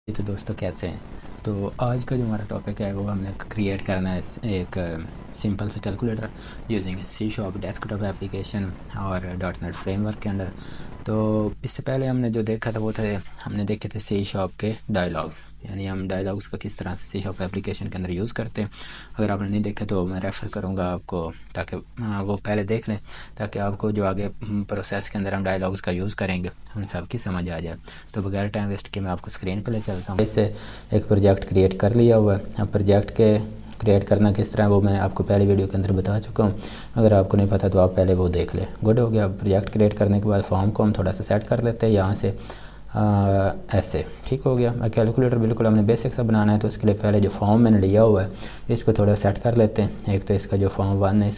तो दोस्तों कैसे हैं। तो आज का जो हमारा टॉपिक है वो हमने क्रिएट करना है एक सिंपल सा calculator using C sharp desktop application और डॉट नेट फ्रेमवर्क के अंदर। तो इससे पहले हमने जो देखा था वो थे हमने देखे थे सी शॉप के डायलॉग्स, यानी हम डायलॉग्स का किस तरह से सी शॉप एप्लीकेशन के अंदर यूज़ करते हैं। अगर आपने नहीं देखे तो मैं रेफ़र करूँगा आपको, ताकि वो पहले देख लें, ताकि आपको जो आगे प्रोसेस के अंदर हम डायलॉग्स का यूज़ करेंगे उन सब की समझ आ जाए। तो बगैर टाइम वेस्ट के मैं आपको स्क्रीन पे ले चलता हूँ। इससे एक प्रोजेक्ट क्रिएट कर लिया हुआ है। अब प्रोजेक्ट के क्रिएट करना किस तरह वो मैं आपको पहले वीडियो के अंदर बता चुका हूँ। अगर आपको नहीं पता तो आप पहले वो देख लें। गुड हो गया। प्रोजेक्ट क्रिएट करने के बाद फॉर्म को हम थोड़ा सा सेट कर लेते हैं यहाँ से ऐसे। ठीक हो गया। कैलकुलेटर बिल्कुल हमने बेसिक सा बनाना है, तो उसके लिए पहले जो फॉर्म मैंने लिया हुआ है इसको थोड़ा सेट कर लेते हैं। एक तो इसका जो फॉर्म 1 है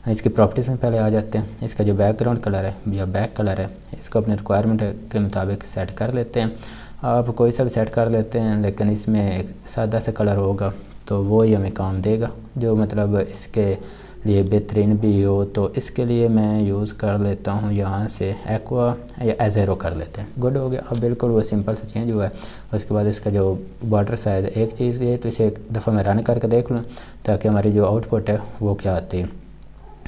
इसकी प्रॉपर्टीज़ में पहले आ जाते हैं। इसका जो बैकग्राउंड कलर है या बैक कलर है इसको अपने रिक्वायरमेंट के मुताबिक सेट कर लेते हैं। आप कोई सा भी सेट कर लेते हैं, लेकिन इसमें एक सादा सा कलर होगा तो वो ही हमें काम देगा, जो मतलब इसके लिए बेहतरीन भी हो। तो इसके लिए मैं यूज़ कर लेता हूँ यहाँ से एक्वा या एज़ेरो कर लेते हैं। गुड हो गया। अब बिल्कुल वो सिंपल से चेंज हुआ है। उसके बाद इसका जो बॉर्डर साइज एक चीज़ ये, तो इसे एक दफ़ा मैं रन करके देख लूँ ताकि हमारी जो आउटपुट है वो क्या आती है।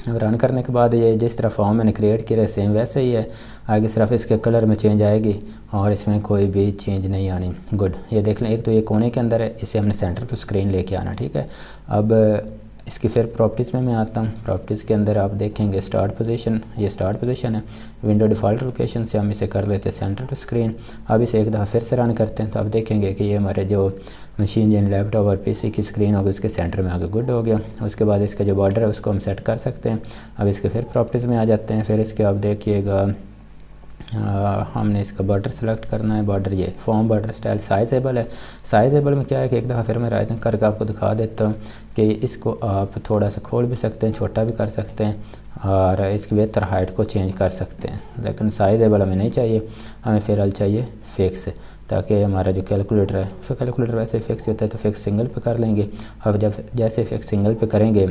रन करने के बाद ये जिस तरह फॉर्म मैंने क्रिएट किया है सेम वैसे ही है। आगे सिर्फ इसके कलर में चेंज आएगी और इसमें कोई भी चेंज नहीं आनी। गुड। ये देख लें, एक तो ये कोने के अंदर है, इसे हमने सेंटर टू स्क्रीन लेके आना। ठीक है। अब इसकी फिर प्रॉपर्टीज़ में मैं आता हूँ। प्रॉपर्टीज़ के अंदर आप देखेंगे स्टार्ट पोजीशन, ये स्टार्ट पोजीशन है। विंडो डिफ़ॉल्ट लोकेशन से हम इसे कर लेते हैं सेंटर टू स्क्रीन। अब इसे एक दफ़ा फिर से रन करते हैं तो आप देखेंगे कि ये हमारे जो मशीन यानी लैपटॉप और पीसी की स्क्रीन होगी उसके सेंटर में आगे। गुड हो गया। उसके बाद इसका जो बॉर्डर है उसको हम सेट कर सकते हैं। अब इसके फिर प्रॉपर्टीज़ में आ जाते हैं। फिर इसके आप देखिएगा हमने इसका बॉर्डर सेलेक्ट करना है। बॉर्डर ये फॉर्म बॉर्डर स्टाइल साइजेबल है। साइजेबल में क्या है कि एक दफ़ा फिर मैं राइट करके आपको दिखा देता हूँ कि इसको आप थोड़ा सा खोल भी सकते हैं, छोटा भी कर सकते हैं और इसकी बेहतर हाइट को चेंज कर सकते हैं। लेकिन साइजेबल हमें नहीं चाहिए, हमें फ़िलहाल चाहिए फिक्स, ताकि हमारा जो कैलकुलेटर है फिर कैलकुलेटर वैसे फिक्स होता है तो फिक्स सिंगल पे कर लेंगे। और जब जैसे फिक्स सिंगल पे करेंगे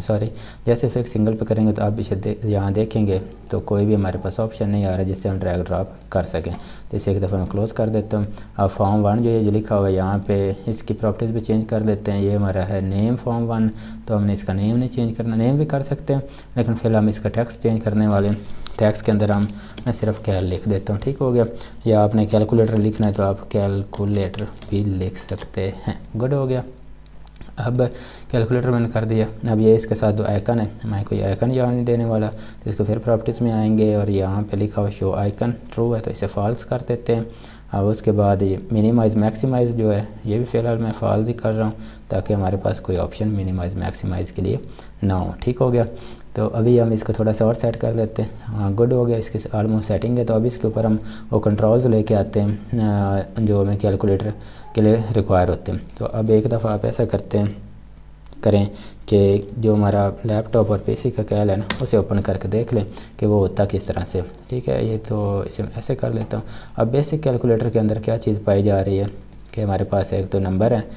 सॉरी जैसे फिक्स सिंगल पे करेंगे तो आप इसे यहाँ देखेंगे तो कोई भी हमारे पास ऑप्शन नहीं आ रहा जिससे हम ड्रैग ड्रॉप कर सकें। तो इसे एक दफ़ा मैं क्लोज़ कर देता हूँ। अब फॉर्म 1 जो ये जो लिखा हुआ है यहाँ पे इसकी प्रॉपर्टीज़ भी चेंज कर लेते हैं। ये हमारा है नेम फॉर्म 1, तो हमने इसका नेम नहीं चेंज करना। नेम भी कर सकते हैं लेकिन फिलहाल हम इसका टेक्स्ट चेंज करने वाले हैं। टेक्स्ट के अंदर मैं सिर्फ कैल लिख देता हूँ। ठीक हो गया। या आपने कैलकुलेटर लिखना है तो आप कैलकुलेटर भी लिख सकते हैं। गुड हो गया। अब कैलकुलेटर मैंने कर दिया। अब ये इसके साथ जो आइकन है मैं कोई आइकन यहाँ नहीं देने वाला, तो इसको फिर प्रॉपर्टीज़ में आएंगे और यहाँ पे लिखा हुआ शो आइकन ट्रू है तो इसे फॉल्स कर देते हैं। अब उसके बाद ये मिनिमाइज़ मैक्सिमाइज़ जो है ये भी फ़िलहाल मैं फॉल्स ही कर रहा हूँ ताकि हमारे पास कोई ऑप्शन मिनिमाइज़ मैक्सिमाइज़ के लिए ना हो। ठीक हो गया। तो अभी हम इसको थोड़ा सा और सेट कर लेते हैं। हाँ गुड हो गया। इसकी ऑलमोस्ट सेटिंग है। तो अभी इसके ऊपर हम वो कंट्रोल्स लेके आते हैं जो हमें कैलकुलेटर के लिए रिक्वायर होते हैं। तो अब एक दफ़ा आप ऐसा करें कि जो हमारा लैपटॉप और पीसी का कैल है ना उसे ओपन करके देख लें कि वो होता किस तरह से। ठीक है। ये तो इसे ऐसे कर लेता हूँ। अब बेसिक कैलकुलेटर के अंदर क्या चीज़ पाई जा रही है कि हमारे पास एक तो नंबर है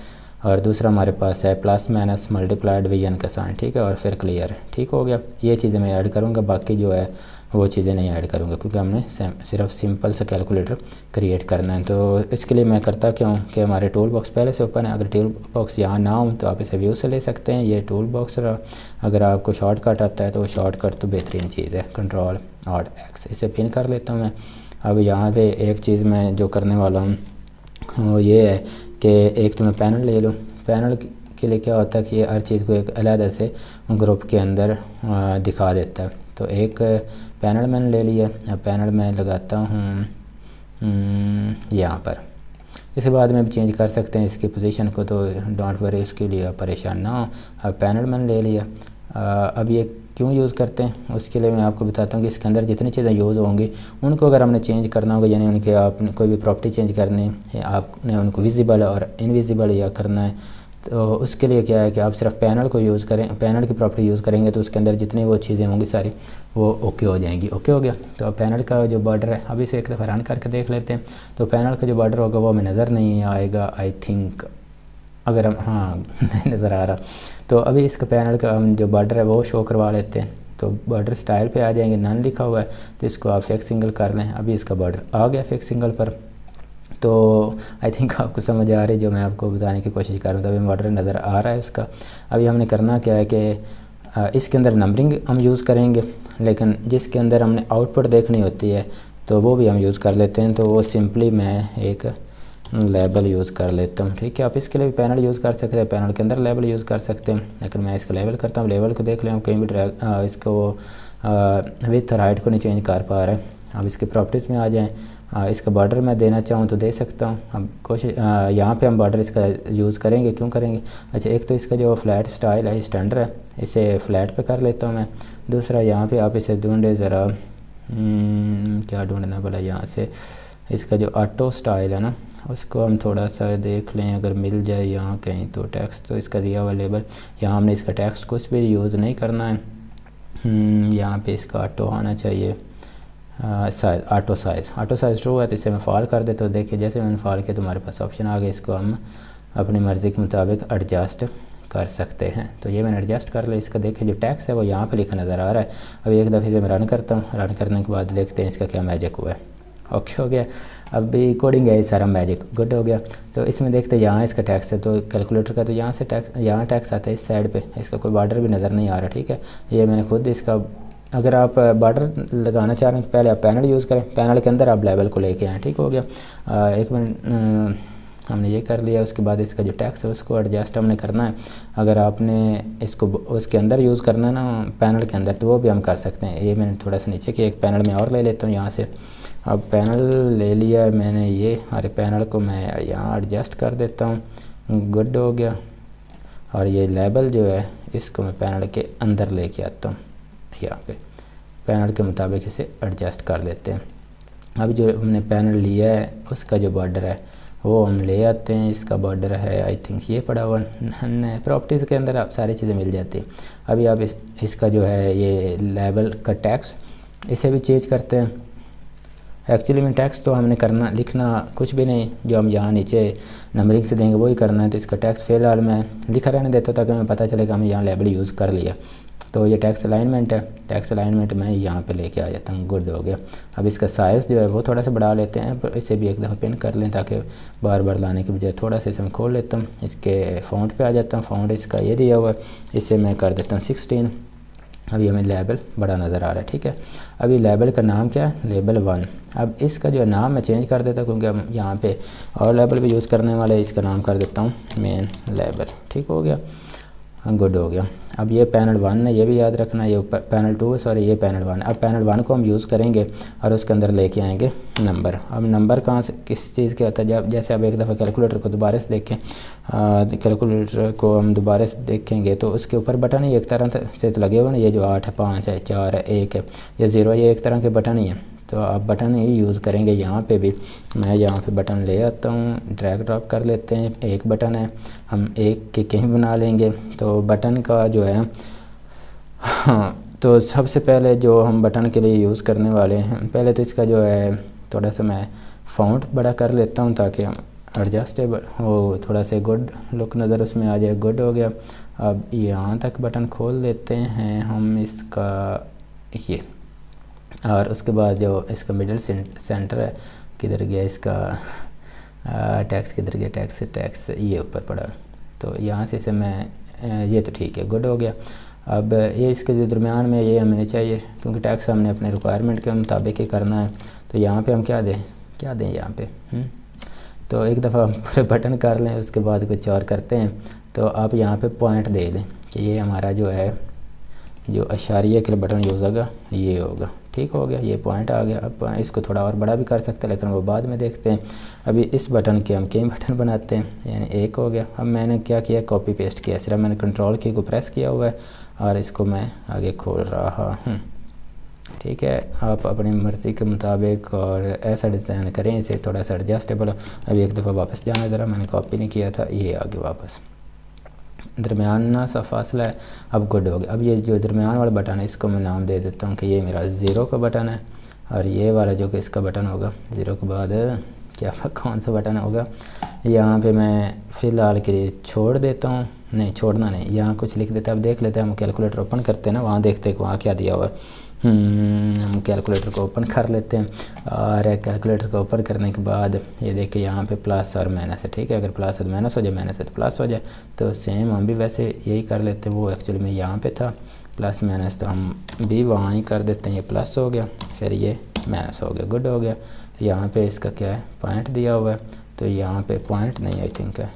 और दूसरा हमारे पास है प्लस माइनस मल्टीप्लाई डिवीजन का साइन। ठीक है। और फिर क्लियर। ठीक हो गया। ये चीज़ें मैं ऐड करूँगा, बाकी जो है वो चीज़ें नहीं ऐड करूँगा क्योंकि हमने सिर्फ सिंपल सा कैलकुलेटर क्रिएट करना है। तो इसके लिए मैं करता क्या हूँ कि हमारे टूल बॉक्स पहले से ओपन है। अगर टूल बॉक्स यहाँ ना हो तो आप इसे व्यू से ले सकते हैं। ये टूल बॉक्स रहा। अगर आपको शॉर्टकट आता है तो वो शॉर्टकट तो बेहतरीन चीज़ है, कंट्रोल और एक्स। इसे पिन कर लेता हूँ मैं। अब यहाँ पर एक चीज़ मैं जो करने वाला हूँ वो ये है कि एक तो मैं पैनल ले लूँ। पैनल के लिए क्या होता है कि ये हर चीज़ को एक अलग से ग्रुप के अंदर दिखा देता है। तो एक पैनल मैंने ले लिया। अब पैनल मैं लगाता हूँ यहाँ पर। इसके बाद में भी चेंज कर सकते हैं इसकी पोजीशन को, तो डोंट वरी, उसके लिए आप परेशान ना हो। अब पैनल मैंने ले लिया। अब ये क्यों यूज़ करते हैं उसके लिए मैं आपको बताता हूँ कि इसके अंदर जितनी चीज़ें यूज़ होंगी उनको अगर हमने चेंज करना होगा, यानी उनके आपने कोई भी प्रॉपर्टी चेंज करनी है, आपने उनको विजिबल और इनविजिबल या करना है, तो उसके लिए क्या है कि आप सिर्फ पैनल को यूज़ करें, पैनल की प्रॉपर्टी यूज़ करेंगे तो उसके अंदर जितनी वो चीज़ें होंगी सारी वो ओके हो जाएंगी। ओके हो गया। तो अब पैनल का जो बॉर्डर है अभी से एक दफ़ा रन करके देख लेते हैं। तो पैनल का जो बॉर्डर होगा वो हमें नज़र नहीं आएगा आई थिंक, अगर हम हाँ नहीं नज़र आ रहा। तो अभी इसका पैनल का हम जो बॉर्डर है वो शो करवा लेते हैं। तो बॉर्डर स्टाइल पे आ जाएंगे, नन लिखा हुआ है तो इसको आप फिक्स सिंगल कर लें। अभी इसका बॉर्डर आ गया फिक्स सिंगल पर। तो आई थिंक आपको समझ आ रही जो मैं आपको बताने की कोशिश कर रहा हूँ। अभी बॉर्डर नज़र आ रहा है उसका। अभी हमने करना क्या है कि इसके अंदर नंबरिंग हम यूज़ करेंगे, लेकिन जिसके अंदर हमने आउटपुट देखनी होती है तो वो भी हम यूज़ कर लेते हैं। तो वो सिंपली मैं एक लेबल यूज़ कर लेता हूँ, ठीक है। आप इसके लिए भी पैनल यूज़ कर सकते हैं, पैनल के अंदर लेबल यूज़ कर सकते हैं, लेकिन मैं इसका लेबल करता हूँ। लेबल को देख लें, हम कहीं भी ड्रैग इसको विथ और हाइट को नहीं चेंज कर पा रहे। अब इसके प्रॉपर्टीज़ में आ जाएँ। इसका बॉर्डर मैं देना चाहूँ तो दे सकता हूँ। अब कोशिश यहाँ पे हम बॉर्डर इसका यूज़ करेंगे, क्यों करेंगे। अच्छा, एक तो इसका जो फ्लैट स्टाइल है, स्टैंडर्ड है, इसे फ्लैट पे कर लेता हूँ मैं। दूसरा यहाँ पे आप इसे ढूंढे ज़रा, क्या ढूंढना भला, यहाँ से इसका जो ऑटो स्टाइल है ना, उसको हम थोड़ा सा देख लें अगर मिल जाए यहाँ कहीं। तो टेक्स्ट तो इसका दिया हुआ लेबल, यहाँ हमने इसका टेक्स्ट कुछ भी यूज़ नहीं करना है। यहाँ पे इसका ऑटो आना चाहिए, साइज, ऑटो साइज़ ट्रू है तो इसे मैं फॉल कर देता हूँ। देखिए जैसे मैंने फॉल किया तो हमारे पास ऑप्शन आ गया, इसको हम अपनी मर्ज़ी के मुताबिक एडजस्ट कर सकते हैं। तो ये मैंने एडजस्ट कर लिया। इसका देखिए जो टैक्स है वो यहाँ पे लिखा नज़र आ रहा है। अभी एक दफ़े से मैं रन करता हूँ, रन करने के बाद देखते हैं इसका क्या मैजिक हुआ है। ओके हो गया, अभी कोडिंग है सारा मैजिक, गुड हो गया। तो इसमें देखते हैं यहाँ इसका टैक्स है, तो कैलकुलेटर का तो यहाँ से टैक्स, यहाँ टैक्स आता है इस साइड पे, इसका कोई बॉर्डर भी नज़र नहीं आ रहा, ठीक है। ये मैंने खुद इसका, अगर आप बॉर्डर लगाना चाह रहे हैं तो पहले आप पैनल यूज़ करें, पैनल के अंदर आप लेवल को लेके आएँ, ठीक हो गया। एक मिनट, हमने ये कर लिया। उसके बाद इसका जो टैक्स है उसको एडजस्ट हमने करना है। अगर आपने इसको उसके अंदर यूज़ करना है ना, पैनल के अंदर, तो वो भी हम कर सकते हैं। ये मैंने थोड़ा सा नीचे किया, एक पैनल में और ले लेता हूँ यहाँ से। अब पैनल ले लिया है मैंने ये, अरे पैनल को मैं यहाँ एडजस्ट कर देता हूँ, गुड हो गया। और ये लेबल जो है इसको मैं पैनल के अंदर लेके आता हूँ, यहाँ पे पैनल के मुताबिक इसे एडजस्ट कर लेते हैं। अब जो हमने पैनल लिया है उसका जो बॉर्डर है वो हम ले आते हैं। इसका बॉर्डर है आई थिंक ये पड़ा हुआ है, प्रॉपर्टीज़ के अंदर आप सारी चीज़ें मिल जाती हैं। अभी आप इसका जो है ये लेबल का टैक्स, इसे भी चेंज करते हैं। एक्चुअली में टैक्स तो हमने करना, लिखना कुछ भी नहीं, जो हम यहाँ नीचे नंबरिंग से देंगे वही करना है। तो इसका टैक्स फ़िलहाल मैं लिखा रहने देता ताकि हमें पता चलेगा हमें यहाँ लेबल यूज़ कर लिया। तो ये टैक्स अलाइनमेंट है, टैक्स अलाइनमेंट मैं यहाँ पे लेके आ जाता हूँ, गुड हो गया। अब इसका साइज़ जो है वो थोड़ा सा बढ़ा लेते हैं, पर इसे भी एक दफ़ा पिन कर लें ताकि बार बार लाने की बजाय थोड़ा सा इसे मैं खोल लेता हूँ। इसके फ़ॉन्ट पे आ जाता हूँ, फ़ॉन्ट इसका ये दिया हुआ है, इसे मैं कर देता हूँ 16। अभी हमें लेबल बड़ा नज़र आ रहा है, ठीक है। अभी लेबल का नाम क्या है, लेबल 1। अब इसका जो नाम मैं चेंज कर देता हूँ क्योंकि हम यहाँ पे और लेबल भी यूज़ करने वाले, इसका नाम कर देता हूँ मेन लेबल, ठीक हो गया, गुड हो गया। अब ये पैनल 1 है, ये भी याद रखना, ये पैनल 2 है, सॉरी ये पैनल 1। अब पैनल 1 को हम यूज़ करेंगे और उसके अंदर लेके आएंगे नंबर। अब नंबर कहाँ से, किस चीज़ के आता है, जब जैसे अब एक दफ़ा कैलकुलेटर को दोबारा से देखें, कैलकुलेटर को हम दोबारा से देखेंगे तो उसके ऊपर बटन ही एक तरह से तो लगे हुए ना, ये जो 8 है, 5 है, 4 है, 1 है, ये 0 है, ये एक तरह के बटन ही है। तो आप बटन ही यूज़ करेंगे यहाँ पे भी। मैं यहाँ पे बटन ले आता हूँ, ड्रैग ड्रॉप कर लेते हैं, एक बटन है, हम एक के कहीं बना लेंगे। तो बटन का जो है, हाँ, तो सबसे पहले जो हम बटन के लिए यूज़ करने वाले हैं, पहले तो इसका जो है थोड़ा सा मैं फ़ॉन्ट बड़ा कर लेता हूँ ताकि हम एडजस्टेबल हो, थोड़ा सा गुड लुक नज़र उसमें आ जाए, गुड हो गया। अब यहाँ तक बटन खोल लेते हैं हम इसका ये, और उसके बाद जो इसका मिडिल सेंटर है, किधर गया इसका टैक्स, किधर गया टैक्स ये ऊपर पड़ा, तो यहाँ से इसे मैं ये तो ठीक है, गुड हो गया। अब ये इसके जो दरमियान में ये हमें चाहिए क्योंकि टैक्स हमने अपने रिक्वायरमेंट के मुताबिक ही करना है। तो यहाँ पे हम क्या दें यहाँ पे, तो एक दफ़ा हम पूरे बटन कर लें, उसके बाद कुछ और करते हैं। तो आप यहाँ पे पॉइंट दे लें कि ये हमारा जो है, जो अशारिया के लिए बटन यूज़ होगा ये होगा, ठीक हो गया, ये पॉइंट आ गया। अब इसको थोड़ा और बड़ा भी कर सकते हैं लेकिन वो बाद में देखते हैं। अभी इस बटन के हम कई बटन बनाते हैं, यानी एक हो गया। अब मैंने क्या किया, कॉपी पेस्ट किया, सिर्फ मैंने कंट्रोल की को प्रेस किया हुआ है और इसको मैं आगे खोल रहा हूँ, ठीक है। आप अपनी मर्ज़ी के मुताबिक और ऐसा डिज़ाइन करें इसे थोड़ा सा एडजस्टेबल। अभी एक दफ़ा वापस जाना ज़रा, मैंने कॉपी नहीं किया था, ये आगे वापस दरमियाना सा फासला है। अब गुड हो गया। अब ये जो दरमियान वाला बटन है इसको मैं नाम दे देता हूँ कि ये मेरा 0 का बटन है, और ये वाला जो कि इसका बटन होगा 0 के बाद क्या कौन सा बटन होगा, यहाँ पे मैं फ़िलहाल के लिए छोड़ देता हूँ, नहीं छोड़ना नहीं, यहाँ कुछ लिख देते हैं। अब देख लेते हैं, हम कैलकुलेटर ओपन करते हैं ना, वहाँ देखते हैं वहाँ क्या दिया हुआ है। हम कैलकुलेटर को ओपन कर लेते हैं और कैलकुलेटर को ओपन करने के बाद ये देखिए यहाँ पे प्लस और माइनस है, ठीक है। अगर प्लस और माइनस हो जाए, माइनस है तो प्लस हो जाए, तो सेम हम भी वैसे यही कर लेते हैं। वो एक्चुअली में यहाँ पे था प्लस माइनस, तो हम भी वहाँ ही कर देते हैं। ये प्लस हो गया, फिर ये माइनस हो गया, गुड हो गया। यहाँ पे इसका क्या है, पॉइंट दिया हुआ है, तो यहाँ पे पॉइंट नहीं आई थिंक है,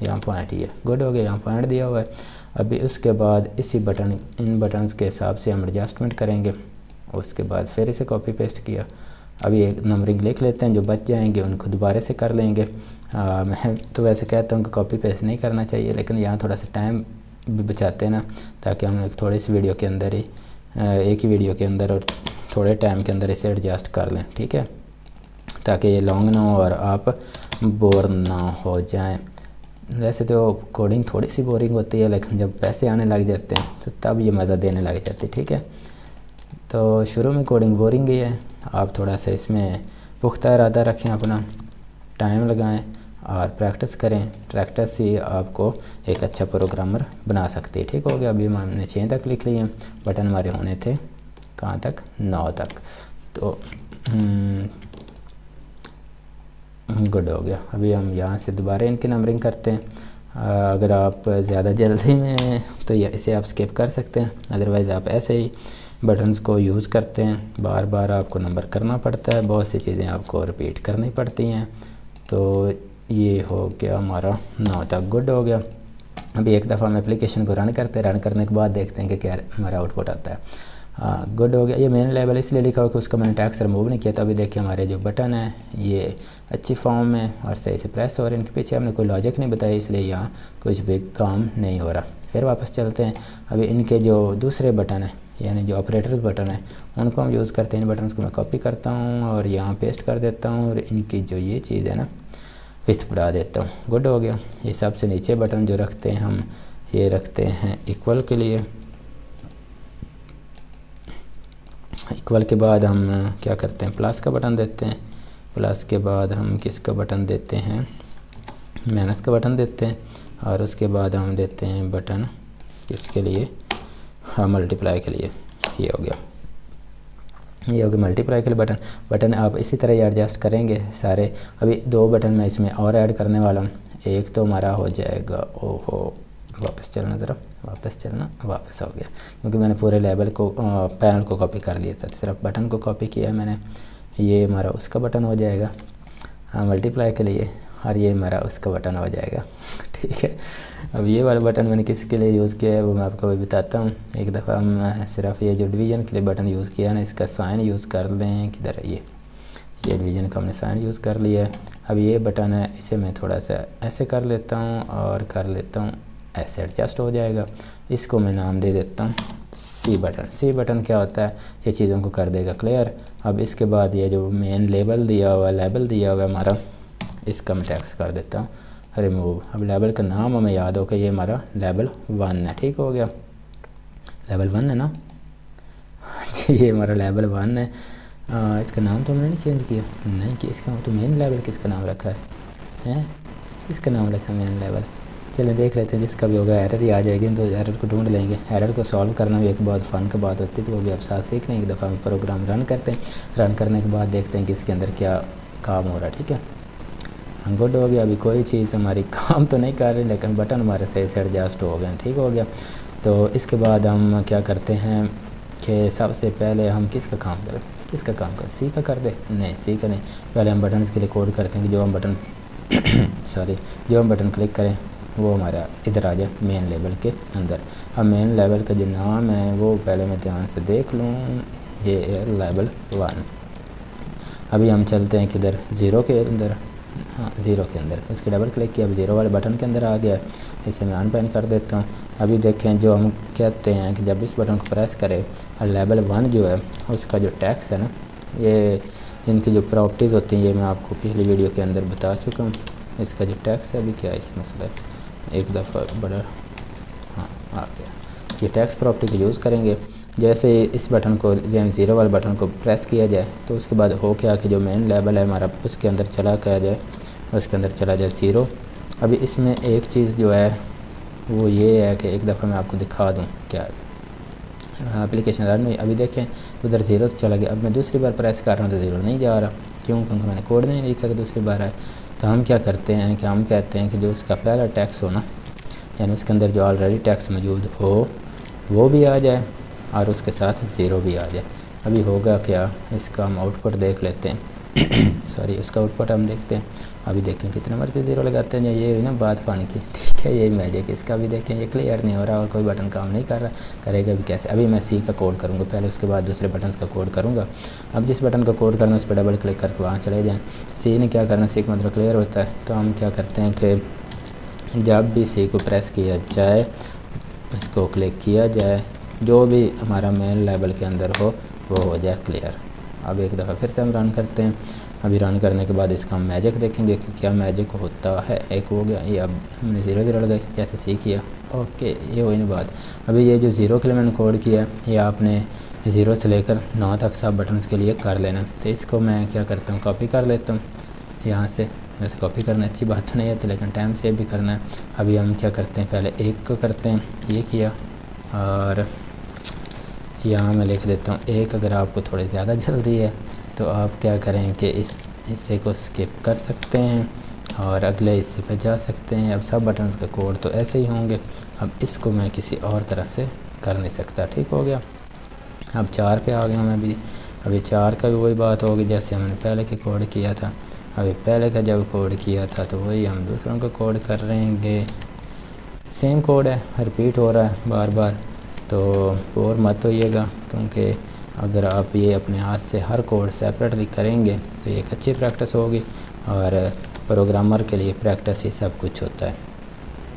यहाँ पॉइंट ही है, गुड हो गया। यहाँ पॉइंट दिया हुआ है। अभी उसके बाद इसी बटन, इन बटन्स के हिसाब से हम एडजस्टमेंट करेंगे। उसके बाद फिर इसे कॉपी पेस्ट किया। अभी एक नंबरिंग लिख लेते हैं, जो बच जाएंगे उनको दोबारा से कर लेंगे। मैं तो वैसे कहता हूँ कि कॉपी पेस्ट नहीं करना चाहिए, लेकिन यहाँ थोड़ा सा टाइम भी बचाते हैं ना, ताकि हम एक थोड़ी सी वीडियो के अंदर ही, एक ही वीडियो के अंदर और थोड़े टाइम के अंदर इसे एडजस्ट कर लें, ठीक है, ताकि ये लॉन्ग ना हो और आप बोर ना हो जाएं। वैसे तो कोडिंग थोड़ी सी बोरिंग होती है, लेकिन जब पैसे आने लग जाते हैं तो तब ये मज़ा देने लग जाती है, ठीक है। तो शुरू में कोडिंग बोरिंग ही है, आप थोड़ा सा इसमें पुख्ता इरादा रखें, अपना टाइम लगाएं और प्रैक्टिस करें। प्रैक्टिस ही आपको एक अच्छा प्रोग्रामर बना सकती है, ठीक हो गया। अभी हमने 6 तक लिख लिए, बटन हमारे होने थे कहाँ तक, 9 तक, तो गुड हो गया। अभी हम यहाँ से दोबारा इनकी नंबरिंग करते हैं। अगर आप ज़्यादा जल्दी में तो इसे आप स्किप कर सकते हैं, अदरवाइज़ आप ऐसे ही बटन्स को यूज़ करते हैं, बार बार आपको नंबर करना पड़ता है, बहुत सी चीज़ें आपको रिपीट करनी पड़ती हैं। तो ये हो गया हमारा 9 तक, गुड हो गया। अभी एक दफ़ा हम एप्लीकेशन को रन करते हैं, रन करने के बाद देखते हैं कि क्या हमारा आउटपुट आता है। गुड हो गया। ये मेन लेवल इसलिए लिखा हुआ कि उसका मैंने टैक्स रिमूव नहीं किया था। अभी देखिए हमारे जो बटन है ये अच्छी फॉर्म में और सही से प्रेस हो रहे हैं। इनके पीछे हमने कोई लॉजिक नहीं बताया, इसलिए यहाँ कुछ भी काम नहीं हो रहा। फिर वापस चलते हैं। अभी इनके जो दूसरे बटन है, यानी जो ऑपरेटर्स बटन है, उनको हम यूज़ करते हैं। इन बटन्स को मैं कॉपी करता हूँ और यहाँ पेस्ट कर देता हूँ, और इनकी जो ये चीज़ है ना, विड्थ बढ़ा देता हूँ, गुड हो गया। ये सबसे नीचे बटन जो रखते हैं हम, ये रखते हैं इक्वल के लिए। इक्वल के बाद हम क्या करते हैं, प्लस का बटन देते हैं। प्लस के बाद हम किसका बटन देते हैं, माइनस का बटन देते हैं। और उसके बाद हम देते हैं बटन किसके लिए, हाँ, मल्टीप्लाई के लिए। ये हो गया, ये हो गया मल्टीप्लाई के लिए बटन। बटन आप इसी तरह ही एडजस्ट करेंगे सारे। अभी 2 बटन मैं इसमें और ऐड करने वाला हूँ। एक तो हमारा हो जाएगा, ओहो, वापस चलना ज़रा, वापस चलना, वापस हो गया, क्योंकि मैंने पूरे लेवल को, पैनल को कॉपी कर लिया था, सिर्फ बटन को कॉपी किया है मैंने। ये हमारा उसका बटन हो जाएगा मल्टीप्लाई के लिए, और ये हमारा उसका बटन हो जाएगा, ठीक है। अब ये वाला बटन मैंने किसके लिए यूज़ किया है वो मैं आपको अभी बताता हूँ। एक दफ़ा हम सिर्फ ये जो डिवीज़न के लिए बटन यूज़ किया है ना, इसका साइन यूज़ कर लें। किधर है ये डिवीज़न का हमने साइन यूज़ कर लिया है। अब ये बटन है, इसे मैं थोड़ा सा ऐसे कर लेता हूँ और कर लेता हूँ ऐसे, एडजस्ट हो जाएगा। इसको मैं नाम दे देता हूँ सी बटन। सी बटन क्या होता है, ये चीज़ों को कर देगा क्लियर। अब इसके बाद ये जो मेन लेबल दिया हुआ है हमारा, इसका मैं टैक्स कर देता हूँ रिमूव। अब लेवल का नाम हमें याद हो कि ये हमारा लेवल 1 है, ठीक हो गया। लेवल 1 है ना जी, ये हमारा लेवल 1 है। इसका नाम तो हमने नहीं चेंज किया, नहीं कि इसका तो मेन लेवल किसका नाम रखा है, इसका नाम रखा है मेन लेवल। चलिए देख लेते हैं, जिसका भी होगा एरर ही आ जाएगी, तो एरर को ढूंढ लेंगे। एरर को सॉल्व करना भी एक बहुत फ़न की बात होती है, तो वो भी आप साथ सीख लें। एक दफ़ा हम प्रोग्राम रन करते हैं, रन करने के बाद देखते हैं कि इसके अंदर क्या काम हो रहा है, ठीक है। गुड हो गया। अभी कोई चीज़ हमारी काम तो नहीं कर रही, लेकिन बटन हमारे सही से एडजस्ट हो गए, ठीक हो गया। तो इसके बाद हम क्या करते हैं कि सबसे पहले हम किसका काम करें, सी का कर दे, नहीं सी का नहीं। पहले हम बटन के लिए कोड करते हैं कि जो हम बटन जो हम बटन क्लिक करें वो हमारा इधर आ जाए मेन लेवल के अंदर। अब मेन लेवल का जो नाम है वो पहले मैं ध्यान से देख लूँ, ये है लेवल 1। अभी हम चलते हैं किधर, 0 के अंदर, हाँ 0 के अंदर। उसके डबल क्लिक किया, अभी 0 वाले बटन के अंदर आ गया। इसे मैं अनपेन कर देता हूँ। अभी देखें, जो हम कहते हैं कि जब इस बटन को प्रेस करें और लेवल 1 जो है उसका जो टैक्स है ना, ये इनकी जो प्रॉपर्टीज़ होती हैं, ये मैं आपको पिछली वीडियो के अंदर बता चुका हूँ। इसका जो टैक्स है अभी क्या है इस मसला है, एक दफ़ा बड़ा, हाँ आ गया। ये टैक्स प्रॉपर्टी को यूज़ करेंगे। जैसे इस बटन को, यानी 0 वाले बटन को प्रेस किया जाए तो उसके बाद हो क्या कि जो मेन लेवल है हमारा उसके अंदर चला क्या जाए, उसके अंदर चला जाए 0। अभी इसमें एक चीज़ जो है वो ये है कि एक दफ़ा मैं आपको दिखा दूँ क्या है। एप्लीकेशन रन हुई। अभी देखें उधर ज़ीरो चला गया। अब मैं दूसरी बार प्रेस कर रहा हूँ तो ज़ीरो नहीं जा रहा, क्यों? क्योंकि मैंने कोड नहीं लिखा कि दूसरी बार आए। तो हम क्या करते हैं कि हम कहते हैं कि जो उसका पहला टैक्स हो ना, यानी उसके अंदर जो ऑलरेडी टैक्स मौजूद हो वो भी आ जाए और उसके साथ ज़ीरो भी आ जाए। अभी होगा क्या, इसका हम आउटपुट देख लेते हैं। सॉरी, उसका आउटपुट हम देखते हैं। अभी देखें कितने मर्जी ज़ीरो लगाते हैं, ये हुई ना बात पानी की, ठीक है। यही मैजिक इसका भी देखें, ये क्लियर नहीं हो रहा और कोई बटन काम नहीं कर रहा, करेगा भी कैसे? अभी मैं सी का कोड करूँगा पहले, उसके बाद दूसरे बटन का कोड करूँगा। अब जिस बटन का कोड करना है उस पर डबल क्लिक करके वहाँ चले जाएँ। सी ने क्या करना, सी का मतलब क्लियर होता है। तो हम क्या करते हैं कि जब भी सी को प्रेस किया जाए, इसको क्लिक किया जाए, जो भी हमारा मेन लेवल के अंदर हो वो हो जाए क्लियर। अब एक दफ़ा फिर से हम रन करते हैं। अभी रन करने के बाद इसका हम मैजिक देखेंगे कि क्या मैजिक होता है। एक हो गया ये, अब हमने ज़ीरो ज़ीरो लगाई, जैसे सी किया, ओके, ये हुई ना बात। अभी ये जो ज़ीरो के लिए मैंने कोड किया ये आपने ज़ीरो से लेकर 9 तक सब बटन्स के लिए कर लेना। तो इसको मैं क्या करता हूँ, कॉपी कर लेता हूँ यहाँ से। वैसे कॉपी करना अच्छी बात तो नहीं है, तो लेकिन टाइम सेव भी करना है। अभी हम क्या करते हैं, पहले एक को करते हैं, ये किया, और यहाँ मैं लिख देता हूँ एक। अगर आपको थोड़ी ज़्यादा जल्दी है तो आप क्या करें कि इस हिस्से को स्किप कर सकते हैं और अगले हिस्से पे जा सकते हैं। अब सब बटन्स का कोड तो ऐसे ही होंगे। अब इसको मैं किसी और तरह से कर नहीं सकता, ठीक हो गया। अब 4 पे आ गया मैं भी। अभी 4 का भी वही बात होगी जैसे हमने पहले के कोड किया था। अभी पहले का जब कोड किया था तो वही हम दूसरों का कोड कर रहेंगे। सेम कोड है, रिपीट हो रहा है बार बार, तो बोर मत होइएगा, क्योंकि अगर आप ये अपने हाथ से हर कोड सेपरेटली करेंगे तो ये एक अच्छी प्रैक्टिस होगी। और प्रोग्रामर के लिए प्रैक्टिस ही सब कुछ होता है,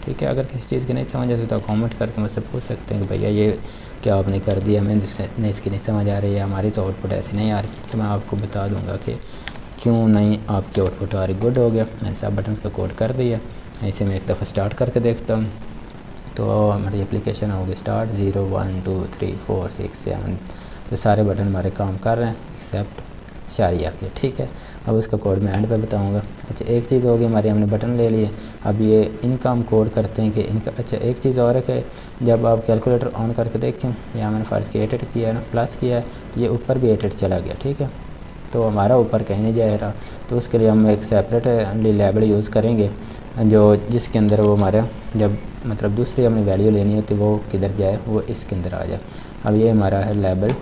ठीक है। अगर किसी चीज़ की नहीं समझ आती तो कमेंट करके मुझसे पूछ सकते हैं कि भैया ये क्या आपने कर दिया, मैं नहीं इसकी नहीं समझ आ रही है, हमारी तो आउटपुट ऐसी नहीं आ रही। तो मैं आपको बता दूंगा कि क्यों नहीं आपकी आउटपुट आ रही। गुड हो गया, मैंने सब बटन का कोड कर दिया। इसे मैं एक दफ़ा स्टार्ट करके देखता हूँ। तो हमारी एप्लीकेशन होगी स्टार्ट, 0 1 2 3 4 6 7, तो सारे बटन हमारे काम कर रहे हैं एक्सेप्ट शारिया के, ठीक है। अब उसका कोड मैं एंड पे बताऊंगा। अच्छा, एक चीज़ होगी हमारी, हमने बटन ले लिए। अब ये इनका हम कोड करते हैं कि इनका। अच्छा, एक चीज़ और है कि जब आप कैलकुलेटर ऑन करके देखें, यहाँ मैंने फ़र्ज़ किया 8 किया है ना, प्लस किया है, तो ये ऊपर भी 8 चला गया, ठीक है। तो हमारा ऊपर कहीं नहीं जा रहा, तो उसके लिए हम एक सेपरेट लेबल यूज़ करेंगे जो जिसके अंदर वो हमारा जब मतलब दूसरी हमने वैल्यू लेनी होती वो किधर जाए, वो इसके अंदर आ जाए। अब ये हमारा है लेवल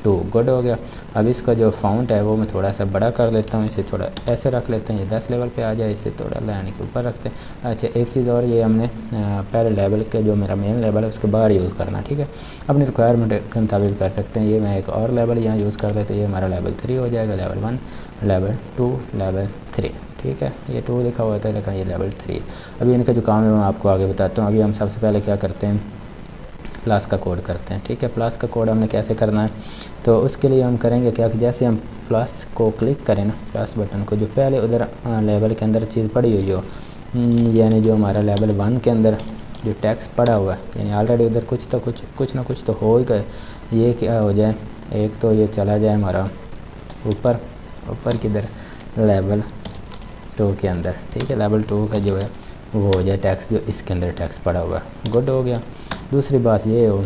2, गुड हो गया। अब इसका जो फाउंट है वो मैं थोड़ा सा बड़ा कर लेता हूँ, इसे थोड़ा ऐसे रख लेते हैं, ये 10 लेवल पे आ जाए, इसे थोड़ा लाइन के ऊपर रखते हैं। अच्छा, एक चीज़ और, ये हमने पहले लेवल के जो मेरा मेन लेवल है उसके बाहर यूज़ करना, ठीक है। अपनी रिक्वायरमेंट के मुताबिक कर सकते हैं। ये मैं एक और लेवल यहाँ यूज़ कर लेते, ये हमारा लेवल 3 हो जाएगा, लेवल 1, लेवल 2, लेवल 3, ठीक है। ये 2 लिखा हुआ था लेकिन ये लेवल 3। अभी इनका जो काम है मैं आपको आगे बताता हूँ। अभी हम सबसे पहले क्या करते हैं, प्लस का कोड करते हैं, ठीक है। प्लस का कोड हमने कैसे करना है, तो उसके लिए हम करेंगे क्या कि जैसे हम प्लस को क्लिक करें ना, प्लस बटन को, जो पहले उधर लेवल के अंदर चीज़ पड़ी हुई हो, यानी जो हमारा लेवल 1 के अंदर जो टैक्स पड़ा हुआ है, यानी ऑलरेडी उधर कुछ ना कुछ तो हो ही गए। ये क्या हो जाए, एक तो ये चला जाए हमारा ऊपर किधर, लेवल 2 के अंदर, ठीक है। लेवल 2 का जो है वो हो जाए टैक्स, जो इसके अंदर टैक्स पड़ा हुआ है, गुड हो गया। दूसरी बात ये हो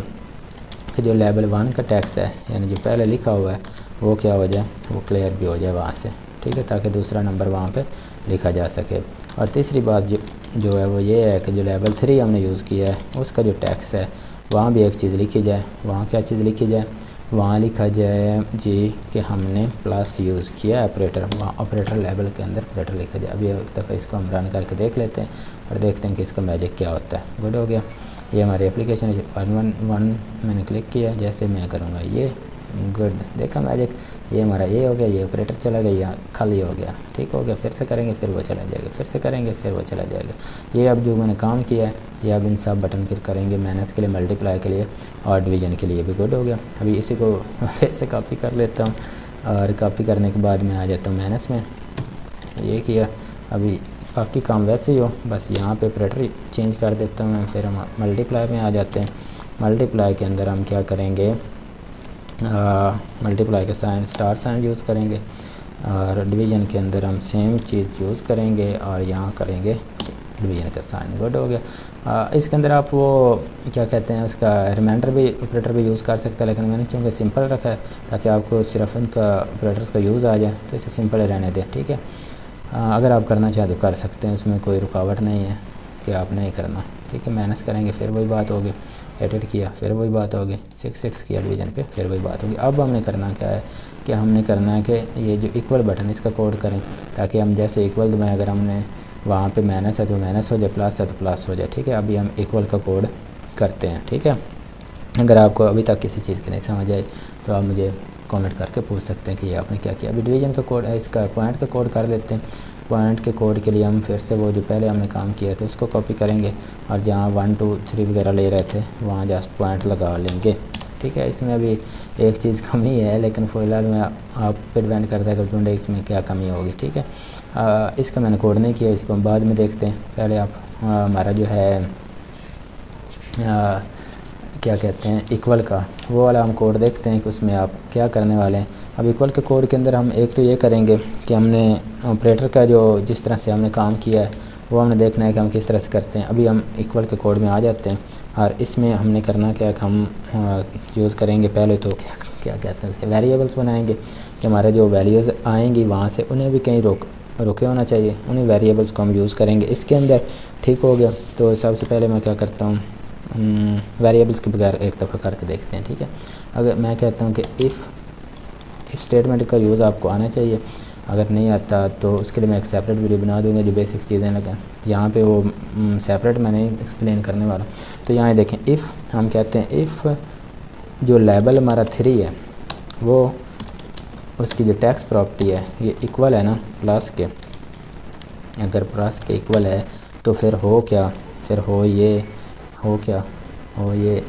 कि जो लेवल 1 का टैक्स है, यानी जो पहले लिखा हुआ है, वो क्या हो जाए, वो क्लियर भी हो जाए वहाँ से, ठीक है, ताकि दूसरा नंबर वहाँ पे लिखा जा सके। और तीसरी बात जो है वो ये है कि जो लेवल 3 हमने यूज़ किया है उसका जो टैक्स है वहाँ भी एक चीज़ लिखी जाए। वहाँ क्या चीज़ लिखी जाए, वहाँ लिखा जाए जी कि हमने प्लस यूज़ किया ऑपरेटर, वहाँ ऑपरेटर लेवल के अंदर ऑपरेटर लिखा जाए। अभी एक दफ़ा इसको हम रन करके देख लेते हैं और देखते हैं कि इसका मैजिक क्या होता है। गुड हो गया, ये हमारी एप्लीकेशन है। 1 मैंने क्लिक किया, जैसे मैं करूँगा ये, गुड, देखा मैजिक, ये हमारा ये हो गया, ये ऑपरेटर चला गया, यहाँ खाली हो गया, ठीक हो गया। फिर से करेंगे फिर वो चला जाएगा, फिर से करेंगे फिर वो चला जाएगा। ये अब जो मैंने काम किया है ये अब इन सब बटन क्लिक करेंगे, माइनस के लिए, मल्टीप्लाई के लिए और डिवीज़न के लिए भी, गुड हो गया। अभी इसी को फिर से कॉपी कर लेता हूँ और कॉपी करने के बाद मैं आ जाता हूँ माइनस में, ये किया। अभी बाकी काम वैसे ही हो, बस यहाँ पे ऑपरेटर चेंज कर देता हूँ मैं। फिर हम मल्टीप्लाई में आ जाते हैं। मल्टीप्लाई के अंदर हम क्या करेंगे, मल्टीप्लाई का साइन स्टार साइन यूज़ करेंगे और डिवीज़न के अंदर हम सेम चीज़ यूज़ करेंगे और यहाँ करेंगे डिवीजन का साइन गुड हो गया। इसके अंदर आप वो क्या कहते हैं उसका रिमाइंडर भी ऑपरेटर भी यूज़ कर सकते हैं, लेकिन मैंने चूँकि सिंपल रखा है ताकि आपको सिर्फ उनका ऑपरेटर्स का यूज़ आ जाए, तो इसे सिंपल रहने दें, ठीक है। अगर आप करना चाहें तो कर सकते हैं, उसमें कोई रुकावट नहीं है कि आप नहीं करना, ठीक है। माइनस करेंगे फिर वही बात होगी, एडिट किया फिर वही बात होगी, 6 किया डिवीज़न पे फिर वही बात होगी। अब हमने करना क्या है कि हमने करना है कि ये जो इक्वल बटन इसका कोड करें, ताकि हम जैसे इक्वल में अगर हमने वहाँ पे माइनस है तो माइनस हो जाए, प्लस है तो प्लस हो जाए, ठीक है। अभी हम इक्वल का कोड करते हैं, ठीक है। अगर आपको अभी तक किसी चीज़ की नहीं समझ आई तो आप मुझे कमेंट करके पूछ सकते हैं कि ये आपने क्या किया। अभी डिवीज़न का कोड है, इसका पॉइंट का कोड कर लेते हैं। पॉइंट के कोड के लिए हम फिर से वो जो पहले हमने काम किया था उसको कॉपी करेंगे और जहाँ 1 2 3 वगैरह ले रहे थे वहाँ जस्ट पॉइंट लगा लेंगे, ठीक है। इसमें अभी एक चीज़ कमी है, लेकिन फ़िलहाल में आप पे डिपेंड करता है कि ढूंढे इसमें क्या कमी होगी, ठीक है। इसका मैंने कोड नहीं किया, इसको हम बाद में देखते हैं। पहले आप हमारा जो है क्या कहते हैं इक्वल का वो वाला हम कोड देखते हैं कि उसमें आप क्या करने वाले हैं। अब इक्वल के कोड के अंदर हम एक तो ये करेंगे कि हमने ऑपरेटर का जो जिस तरह से हमने काम किया है वो हमने देखना है कि हम किस तरह से करते हैं। अभी हम इक्वल के कोड में आ जाते हैं और इसमें हमने करना क्या है कि हम यूज़ करेंगे पहले तो क्या कहते हैं उसे वेरिएबल्स बनाएंगे कि हमारे जो वैल्यूज़ आएंगी वहाँ से उन्हें भी कहीं रुके होना चाहिए, उन्हीं वेरिएबल्स को हम यूज़ करेंगे इसके अंदर, ठीक हो गया। तो सबसे पहले मैं क्या करता हूँ, वेरिएबल्स के बगैर एक दफ़ा करके देखते हैं, ठीक है। अगर मैं कहता हूँ कि इफ़ स्टेटमेंट का यूज़ आपको आना चाहिए, अगर नहीं आता तो उसके लिए मैं एक सेपरेट वीडियो बना दूँगा जो बेसिक चीज़ें लगें, यहाँ पे वो सेपरेट मैं नहीं एक्सप्लेन करने वाला। तो यहाँ देखें इफ़ हम कहते हैं इफ़ जो लेबल हमारा 3 है वो उसकी जो टैक्स प्रॉपर्टी है ये इक्वल है ना प्लस के, अगर प्लस के इक्वल है तो फिर हो क्या, फिर हो ये हो क्या हो ये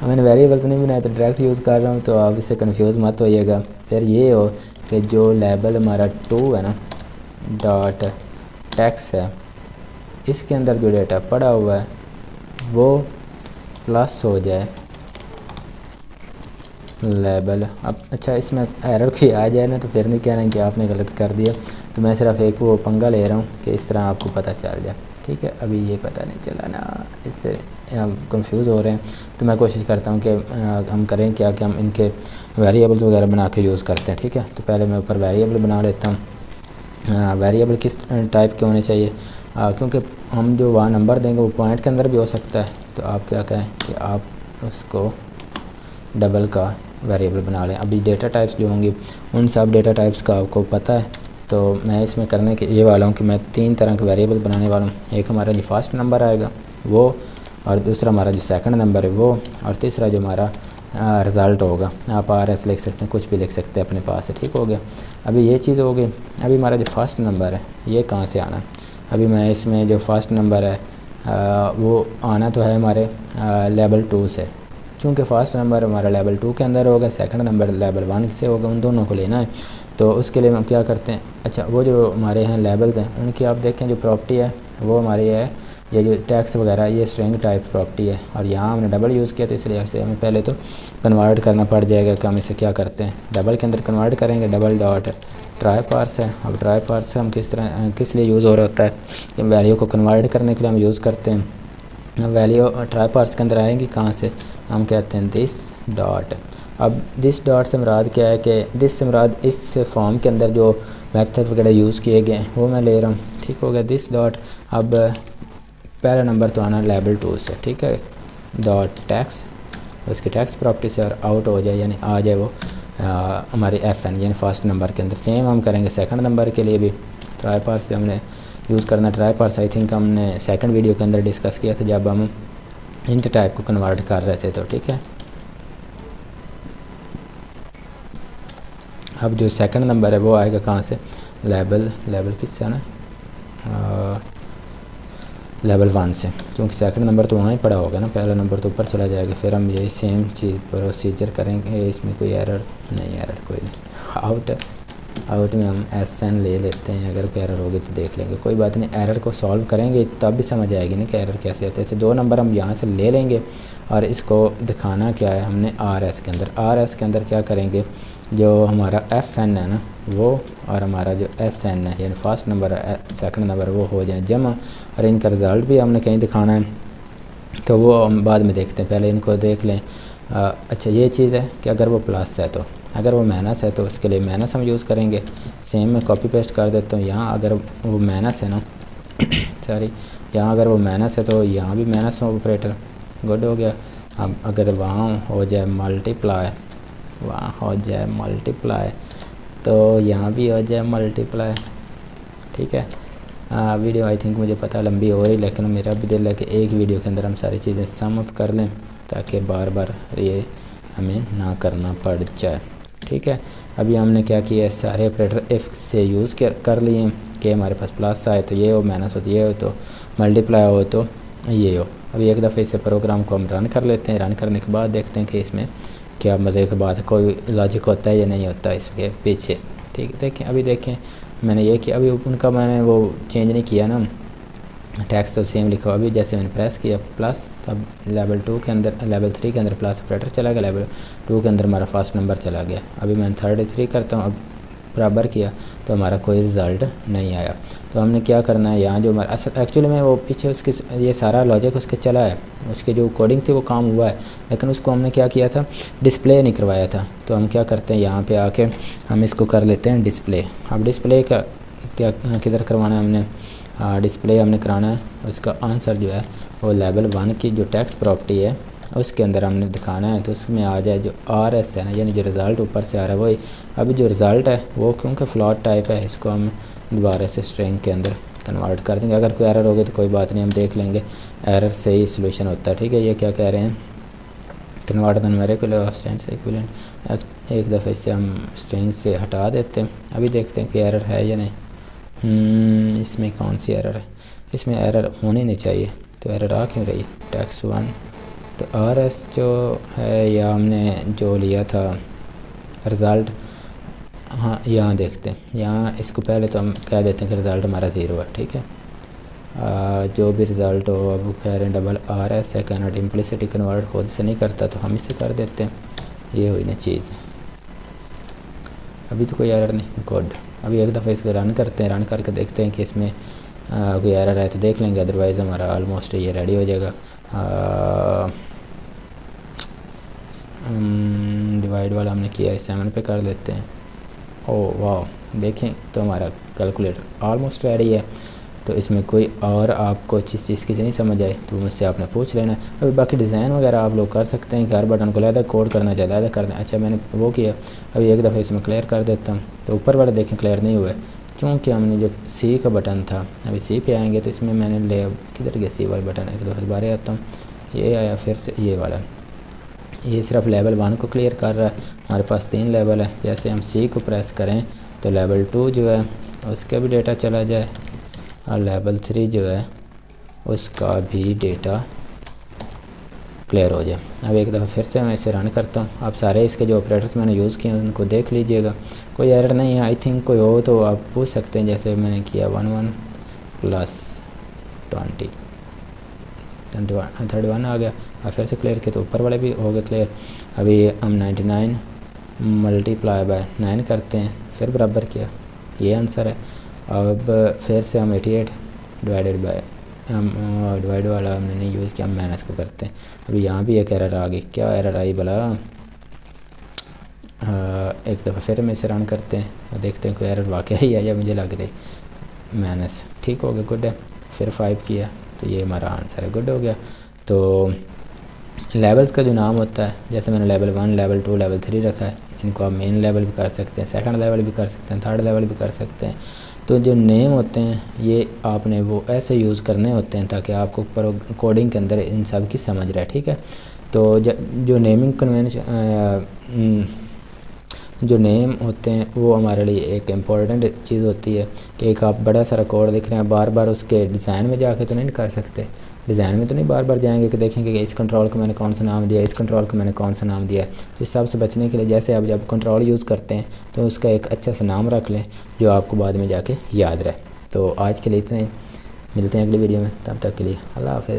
मैंने वेरिएबल्स नहीं बनाए तो डायरेक्ट यूज़ कर रहा हूँ, तो आप इससे कंफ्यूज मत होइएगा। फिर ये हो कि जो लेबल हमारा 2 है ना डॉट टैक्स है इसके अंदर जो डेटा पड़ा हुआ है वो प्लस हो जाए लेबल। अब अच्छा इसमें एरर कोई आ जाए ना तो फिर नहीं कहना कि आपने गलत कर दिया, तो मैं सिर्फ एक वो पंगा ले रहा हूँ कि इस तरह आपको पता चल जाए, ठीक है। अभी ये पता नहीं चला ना, इससे हम कंफ्यूज हो रहे हैं। तो मैं कोशिश करता हूँ कि हम करें क्या कि हम इनके वेरिएबल्स वगैरह बना के यूज़ करते हैं, ठीक है। तो पहले मैं ऊपर वेरिएबल बना लेता हूँ। वेरिएबल किस टाइप के होने चाहिए, क्योंकि हम जो वहाँ नंबर देंगे वो पॉइंट के अंदर भी हो सकता है, तो आप क्या कहें कि आप उसको डबल का वेरिएबल बना लें। अभी डेटा टाइप्स जो होंगी उन सब डेटा टाइप्स का आपको पता है, तो मैं इसमें करने के ये वाला हूँ कि मैं 3 तरह के वेरिएबल बनाने वाला हूँ। एक हमारा जो फर्स्ट नंबर आएगा वो, और दूसरा हमारा जो सेकंड नंबर है वो, और तीसरा जो हमारा रिज़ल्ट होगा। आप RS लिख सकते हैं, कुछ भी लिख सकते हैं अपने पास से, ठीक हो गया। अभी ये चीज़ हो गई। अभी हमारा जो फर्स्ट नंबर है ये कहाँ से आना, अभी मैं इसमें जो फर्स्ट नंबर है वो आना तो है हमारे लेवल 2 से, चूँकि फ़र्स्ट नंबर हमारा लेवल 2 के अंदर होगा, सेकंड नंबर लेवल 1 से होगा, उन दोनों को लेना है। तो उसके लिए हम क्या करते हैं, अच्छा वो जो हमारे यहाँ लेवल्स हैं उनकी आप देखें जो प्रॉपर्टी है वो हमारी है ये जो टैक्स वगैरह ये स्ट्रिंग टाइप प्रॉपर्टी है, और यहाँ हमने डबल यूज़ किया तो इसलिए से हमें पहले तो कन्वर्ट करना पड़ जाएगा कि हम इसे क्या करते हैं डबल के अंदर कन्वर्ट करेंगे। डबल डॉट ट्राई पार्स है। अब ट्राई पार्स हम किस लिए यूज़ हो रहा होता है, वैल्यू को कन्वर्ट करने के लिए हम यूज़ करते हैं। वैल्यू ट्राई पार्स के अंदर आएंगी कहाँ से, हम कहते हैं दिस डॉट। अब दिस डॉट से मुराद क्या है कि दिस से मुराद इस फॉर्म के अंदर जो मेथड वगैरह यूज़ किए गए हैं वो मैं ले रहा हूँ, ठीक हो गया। दिस डॉट अब पहला नंबर तो आना लेवल 2 से, ठीक है, डॉट टैक्स उसकी टैक्स प्रॉपर्टी से, और आउट हो जाए यानी आ जाए वो हमारे FN यानी फर्स्ट नंबर के अंदर। सेम हम करेंगे सेकंड नंबर के लिए भी। ट्राई पार्स से हमने यूज़ करना, ट्राई पार्स आई थिंक हमने सेकंड वीडियो के अंदर डिस्कस किया था जब हम इंट टाइप को कन्वर्ट कर रहे थे, तो ठीक है। अब जो सेकंड नंबर है वो आएगा कहाँ से, लेवल किससे आना, लेवल 1 से, क्योंकि सेकंड नंबर तो वहाँ ही पड़ा होगा ना, पहला नंबर तो ऊपर चला जाएगा। फिर हम यही सेम चीज़ प्रोसीजर करेंगे, इसमें कोई एरर नहीं, एरर कोई नहीं। आउट में हम SN ले लेते हैं, अगर कोई एरर होगी तो देख लेंगे, कोई बात नहीं। एरर को सॉल्व करेंगे तब भी समझ आएगी ना कि एरर कैसे आते हैं। ऐसे 2 नंबर हम यहाँ से ले लेंगे और इसको दिखाना क्या है हमने RS के अंदर। RS के अंदर क्या करेंगे, जो हमारा FN है ना वो और हमारा जो एस एन है यानी फर्स्ट नंबर सेकंड नंबर वो हो जाए जमा, और इनका रिज़ल्ट भी हमने कहीं दिखाना है तो वो हम बाद में देखते हैं, पहले इनको देख लें। अच्छा ये चीज़ है कि अगर वो प्लस है तो, अगर वो माइनस है तो उसके लिए माइनस हम यूज़ करेंगे। सेम मैं कॉपी पेस्ट कर देता हूँ, यहाँ अगर वो माइनस है ना सॉरी, यहाँ अगर वो माइनस है तो यहाँ भी माइनस हो ऑपरेटर, गुड हो गया। अब अगर वहाँ हो जाए मल्टीप्लाई, वहाँ हो जाए मल्टीप्लाई तो यहाँ भी हो जाए मल्टीप्लाई, ठीक है। वीडियो आई थिंक मुझे पता लंबी हो रही, लेकिन मेरा भी दिल है कि एक वीडियो के अंदर हम सारी चीज़ें सम अप कर लें ताकि बार बार ये हमें ना करना पड़ जाए, ठीक है। अभी हमने क्या किया है, सारे ऑपरेटर इफ़ से यूज़ कर लिए कि हमारे पास प्लस आए तो ये हो, माइनस हो तो ये हो, तो मल्टीप्लाई हो तो ये हो। अभी एक दफ़े इसे प्रोग्राम को हम रन कर लेते हैं, रन करने के बाद देखते हैं कि इसमें क्या मज़े की बात है, कोई लॉजिक होता है या नहीं होता इसके पीछे, ठीक है। देखें अभी देखें मैंने ये किया, अभी उनका मैंने वो चेंज नहीं किया ना, टैक्स तो सेम लिखा हुआ। अभी जैसे मैंने प्रेस किया प्लस, तो अब लेवल 2 के अंदर, लेवल 3 के अंदर प्लस ऑपरेटर चला गया, लेवल 2 के अंदर हमारा फर्स्ट नंबर चला गया। अभी मैंने 33 करता हूँ, अब बराबर किया तो हमारा कोई रिज़ल्ट नहीं आया। तो हमने क्या करना है, यहाँ जो हमारा असल एक्चुअली में वो पीछे उसके ये सारा लॉजिक उसके चला है, उसके जो कोडिंग थी वो काम हुआ है, लेकिन उसको हमने क्या किया था, डिस्प्ले नहीं करवाया था। तो हम क्या करते हैं, यहाँ पे आके हम इसको कर लेते हैं डिस्प्ले। अब डिस्प्ले का क्या किधर करवाना है हमने, डिस्प्ले हमने कराना है, उसका आंसर जो है वो लेवल 1 की जो टेक्स्ट प्रॉपर्टी है उसके अंदर हमने दिखाना है। तो उसमें आ जाए जो आर एस है ना, यानी जो रिज़ल्ट ऊपर से आ रहा है वही। अभी जो रिज़ल्ट है वो क्योंकि फ्लॉट टाइप है, इसको हम दोबारा से स्ट्रिंग के अंदर कन्वर्ट कर देंगे। अगर कोई एरर होगी तो कोई बात नहीं, हम देख लेंगे, एरर से ही सोल्यूशन होता है, ठीक है। ये क्या कह रहे हैं, कन्वर्ट द न्यूमेरिकल स्ट्रिंग से इक्विवेलेंट, एक दफ़े से हम स्ट्रिंग से हटा देते हैं। अभी देखते हैं कि एरर है या नहीं। इसमें कौन सी एरर है, इसमें एरर होनी नहीं चाहिए, तो एरर आ क्यों रही है, टैक्स 1। तो आर एस जो है या हमने जो लिया था रिज़ल्ट, हाँ यहाँ देखते हैं, यहाँ इसको पहले तो हम कह देते हैं कि रिज़ल्ट हमारा 0 है, ठीक है। जो भी रिज़ल्ट हो, अब कह रहे हैं डबल आर एस है, कैनॉट इम्प्लिसिटी कन्वर्ट खुद से नहीं करता तो हम इसे कर देते हैं, ये हुई ना चीज़। अभी तो कोई एरर नहीं, गुड। अभी एक दफ़ा इसको रन करते हैं, रन करके देखते हैं कि इसमें कोई एरर है तो देख लेंगे, अदरवाइज़ हमारा ऑलमोस्ट ये रेडी हो जाएगा। डिवाइड वाला हमने किया है, 7 पे कर लेते हैं। ओह वाह, देखें तो हमारा कैलकुलेटर ऑलमोस्ट रेडी है। तो इसमें कोई और आपको जिस चीज़ की नहीं समझ आए तो मुझसे आपने पूछ लेना है। अभी बाकी डिज़ाइन वगैरह आप लोग कर सकते हैं कि हर बटन को अलग कोड करना चाहिए, अलग करना। अच्छा मैंने वो किया, अभी एक दफ़े इसमें क्लियर कर देता हूँ। तो ऊपर वाले देखें क्लियर नहीं हुआ है, चूँकि हमने जो सी का बटन था, अभी सी पे आएंगे तो इसमें मैंने ले, किधर गया सी वाला बटन, एक दफ़ा दोबारा आता हूँ, ये आया फिर से ये वाला, ये सिर्फ लेवल 1 को क्लियर कर रहा है। हमारे पास 3 लेवल है, जैसे हम सी को प्रेस करें तो लेवल 2 जो है उसका भी डेटा चला जाए, और लेवल 3 जो है उसका भी डेटा क्लियर हो जाए। अब एक दफ़ा फिर से मैं इसे रन करता हूँ। आप सारे इसके जो ऑपरेटर्स मैंने यूज़ किए हैं उनको देख लीजिएगा, कोई एरर नहीं है। आई थिंक कोई हो तो आप पूछ सकते हैं, जैसे मैंने किया 11 + 20 31 आ गया। और फिर से क्लियर किया तो ऊपर वाले भी हो गए क्लियर। अभी हम 99 × 9 करते हैं, फिर बराबर किया, ये आंसर है। अब फिर से हम 88 डिवाइडेड बाय, हम डिवाइड वाला हमने नहीं यूज़ किया, हम माइनस को करते हैं। अभी यहाँ भी एक एरर आ गई, क्या एरर आई भला, एक दफ़ा फिर हम इसे रन करते हैं और देखते हैं कोई एरर वाकई ही आया, मुझे लग रही माइनस, ठीक हो गया, गुड है। फिर 5 किया तो ये हमारा आंसर है, गुड हो गया। तो लेवल्स का जो नाम होता है, जैसे मैंने लेवल 1, लेवल 2, लेवल 3 रखा है, इनको आप मेन लेवल भी कर सकते हैं, सेकंड लेवल भी कर सकते हैं, थर्ड लेवल भी कर सकते हैं। तो जो नेम होते हैं ये आपने वो ऐसे यूज़ करने होते हैं ताकि आपको कोडिंग के अंदर इन सब की समझ रहे, ठीक है। तो जो नेमिंग कन्वेंशन, जो नेम होते हैं वो हमारे लिए एक इम्पॉर्टेंट चीज़ होती है कि एक आप बड़ा सारा कोड लिख रहे हैं, बार बार उसके डिज़ाइन में जाके तो नहीं कर सकते, डिज़ाइन में तो नहीं बार बार जाएंगे कि देखेंगे कि इस कंट्रोल को मैंने कौन सा नाम दिया, इस कंट्रोल को मैंने कौन सा नाम दिया। तो इस सब से बचने के लिए जैसे आप जब कंट्रोल यूज़ करते हैं तो उसका एक अच्छा सा नाम रख लें जो आपको बाद में जाके याद रहे। तो आज के लिए इतना ही, मिलते हैं अगली वीडियो में, तब तक के लिए अल्लाह हाफ़िज़।